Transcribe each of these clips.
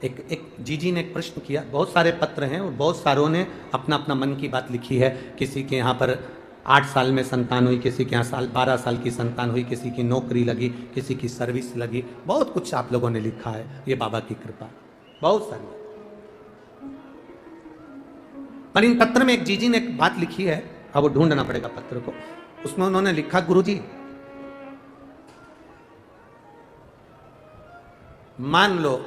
एक जीजी ने एक प्रश्न किया, बहुत सारे पत्र हैं और बहुत सारों ने अपना अपना मन की बात लिखी है। किसी के यहाँ पर 8 साल में संतान हुई, किसी के यहाँ 12 साल की संतान हुई, किसी की नौकरी लगी, किसी की सर्विस लगी, बहुत कुछ आप लोगों ने लिखा है। ये बाबा की कृपा, बहुत सारी। पर इन पत्र में एक जीजी ने एक बात लिखी है, अब वो ढूंढना पड़ेगा पत्र को। उसमें उन्होंने लिखा, गुरुजी मान लो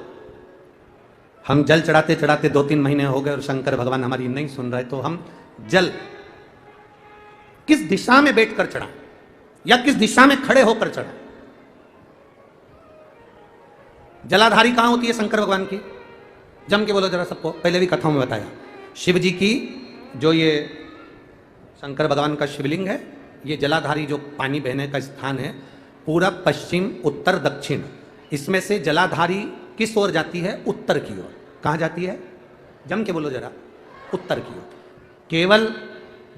हम जल चढ़ाते चढ़ाते 2-3 महीने हो गए और शंकर भगवान हमारी नहीं सुन रहे, तो हम जल किस दिशा में बैठकर चढ़ा या किस दिशा में खड़े होकर चढ़ा? जलाधारी कहां होती है शंकर भगवान की? जम के बोलो जरा सबको, पहले भी कथाओं में बताया। शिव जी की जो ये शंकर भगवान का शिवलिंग है, ये जलाधारी जो पानी बहने का स्थान है, पूरब पश्चिम उत्तर दक्षिण, इसमें से जलाधारी किस ओर जाती है? उत्तर की ओर। कहां जाती है? जम के बोलो जरा, उत्तर की ओर। केवल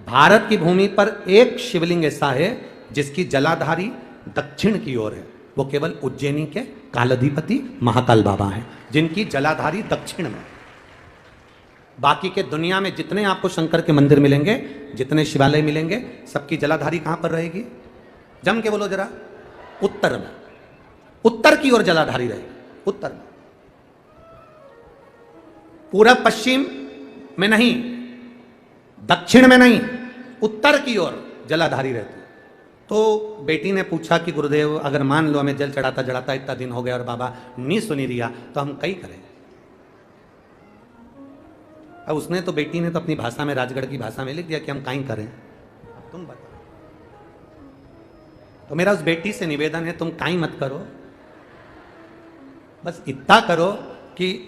भारत की भूमि पर एक शिवलिंग ऐसा है जिसकी जलाधारी दक्षिण की ओर है, वो केवल उज्जैनी के कालाधिपति महाकाल बाबा हैं, जिनकी जलाधारी दक्षिण में। बाकी के दुनिया में जितने आपको शंकर के मंदिर मिलेंगे, जितने शिवालय मिलेंगे, सबकी जलाधारी कहां पर रहेगी? जम के बोलो जरा, उत्तर में। उत्तर की ओर जलाधारी रहेगी, उत्तर में। पूरब पश्चिम में नहीं, दक्षिण में नहीं, उत्तर की ओर जलाधारी रहती है। तो बेटी ने पूछा कि गुरुदेव अगर मान लो हमें जल चढ़ाता चढ़ाता इतना दिन हो गया और बाबा नहीं सुनी रिया, तो हम कई करें? अब उसने तो, बेटी ने तो अपनी भाषा में, राजगढ़ की भाषा में लिख दिया कि हम कहीं करें। अब तुम बताओ। तो मेरा उस बेटी से निवेदन है, तुम कहीं मत करो, बस इतना करो कि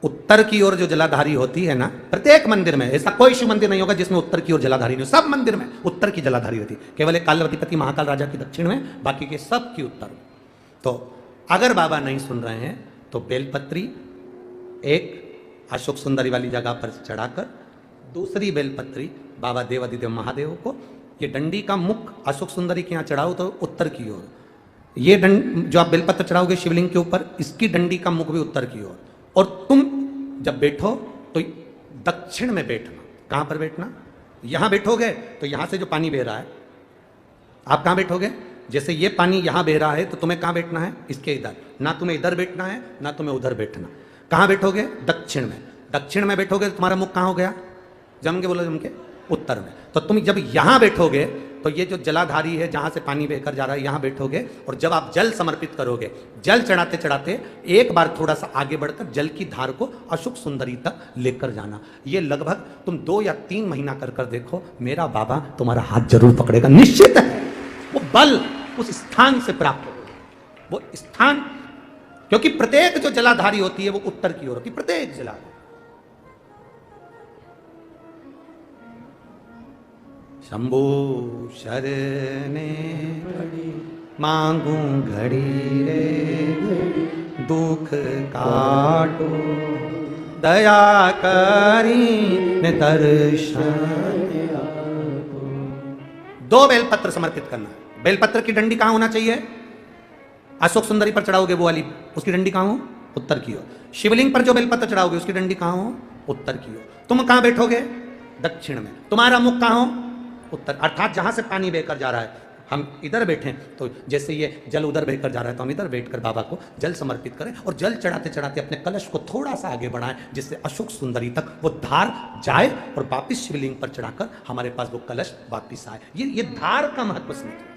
उत्तर की ओर जो जलाधारी होती है ना, प्रत्येक मंदिर में, ऐसा कोई शिव मंदिर नहीं होगा जिसमें उत्तर की ओर जलाधारी नहीं हो। सब मंदिर में उत्तर की जलाधारी रहती है, केवल एक कालाधिपति महाकाल राजा की दक्षिण में, बाकी के सब की उत्तर में। तो अगर बाबा नहीं सुन रहे हैं तो बेलपत्री एक अशोक सुंदरी वाली जगह पर चढ़ाकर, दूसरी बेलपत्री बाबा देवादिदेव महादेव को, ये डंडी का मुख अशोक सुंदरी के यहाँ चढ़ाओ तो उत्तर की ओर, ये जो आप बेलपत्र चढ़ाओगे शिवलिंग के ऊपर, इसकी डंडी का मुख भी उत्तर की ओर। और तुम जब बैठो तो दक्षिण में बैठना। कहां पर बैठना? यहां बैठोगे तो यहां से जो पानी बह रहा है, आप कहां बैठोगे? जैसे ये पानी यहां बह रहा है तो तुम्हें कहां बैठना है? इसके इधर। ना तुम्हें इधर बैठना है, ना तुम्हें उधर बैठना। कहां बैठोगे? दक्षिण में। दक्षिण में बैठोगे तो तुम्हारा मुख कहां हो गया? जम के बोलो, जम के, उत्तर में। तो तुम जब यहां बैठोगे तो ये जो जलाधारी है जहां से पानी बहकर जा रहा है, यहां बैठोगे, और जब आप जल समर्पित करोगे, जल चढ़ाते चढ़ाते एक बार थोड़ा सा आगे बढ़कर जल की धार को अशोक सुंदरी तक लेकर जाना। ये लगभग तुम 2 या 3 महीना कर कर देखो, मेरा बाबा तुम्हारा हाथ जरूर पकड़ेगा, निश्चित है। वो बल उस स्थान से प्राप्त होगा, वो स्थान, क्योंकि प्रत्येक जो जलाधारी होती है वो उत्तर की ओर होती है, प्रत्येक जलाधारी। शंभु शरणे मांगू घड़ी रे, दुख काटो दया करी ने दर्शन। 2 बेलपत्र समर्पित करना है। बेलपत्र की डंडी कहां होना चाहिए? अशोक सुंदरी पर चढ़ाओगे वो वाली, उसकी डंडी कहां हो? उत्तर की ओर। शिवलिंग पर जो बेलपत्र चढ़ाओगे उसकी डंडी कहां हो? उत्तर की ओर। तुम कहां बैठोगे? दक्षिण में। तुम्हारा मुख कहां हो? उत्तर। अर्थात जहां से पानी बहकर जा रहा है, हम इधर बैठे तो जैसे ये जल उधर बहकर जा रहा है तो हम इधर बैठकर बाबा को जल समर्पित करें, और जल चढ़ाते चढ़ाते अपने कलश को थोड़ा सा आगे बढ़ाएं, जिससे अशोक सुंदरी तक वो धार जाए और वापिस शिवलिंग पर चढ़ाकर हमारे पास वो कलश वापिस आए। ये धार का महत्व समझिए।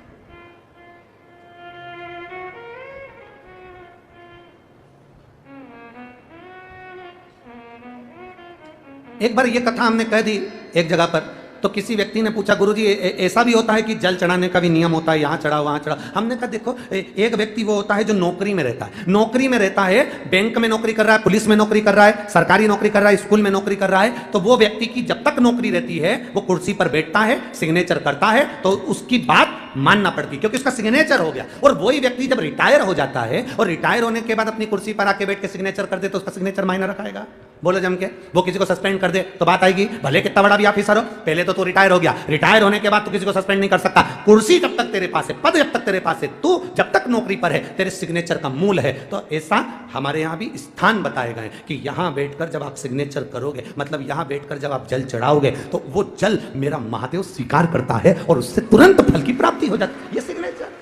एक बार ये कथा हमने कह दी एक जगह पर, तो किसी व्यक्ति ने पूछा, गुरुजी ऐसा भी होता है कि जल चढ़ाने का भी नियम होता है, यहाँ चढ़ाओ वहाँ चढ़ाओ? हमने कहा देखो, एक व्यक्ति वो होता है जो नौकरी में रहता है, नौकरी में रहता है, बैंक में नौकरी कर रहा है, पुलिस में नौकरी कर रहा है, सरकारी नौकरी कर रहा है, स्कूल में नौकरी कर रहा है, तो वो व्यक्ति की जब तक नौकरी रहती है वो कुर्सी पर बैठता है, सिग्नेचर करता है, तो उसकी बात मानना पड़ती, क्योंकि उसका सिग्नेचर हो गया। और वही व्यक्ति जब रिटायर हो जाता है और रिटायर होने के बाद अपनी कुर्सी पर आके बैठ के सिग्नेचर कर दे, तो उसका सिग्नेचर मायने रखाएगा? बोलो जम के। वो किसी को सस्पेंड कर दे तो बात आएगी, भले कितना बड़ा भी ऑफिसर हो, पहले तो तो रिटायर हो गया, रिटायर होने के बाद तू किसी को सस्पेंड नहीं कर सकता। कुर्सी जब तक तेरे पास है, पद जब तक तेरे पास है, तू जब तक नौकरी पर है, तेरे सिग्नेचर का मूल है। तो ऐसा हमारे यहां भी स्थान बताए गए कि यहां बैठकर जब आप सिग्नेचर करोगे, मतलब यहां बैठकर जब आप जल चढ़ाओगे, तो वो जल मेरा महादेव स्वीकार करता है और उससे तुरंत फल की प्राप्ति हो जाती है। ये सिग्नेचर।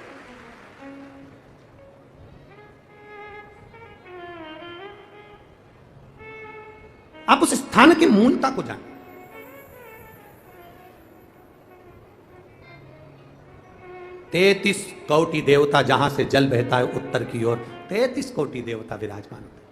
आप उस स्थान की मूलता को जानें। 33 कोटि देवता जहां से जल बहता है उत्तर की ओर, 33 कोटि देवता विराजमान होते हैं।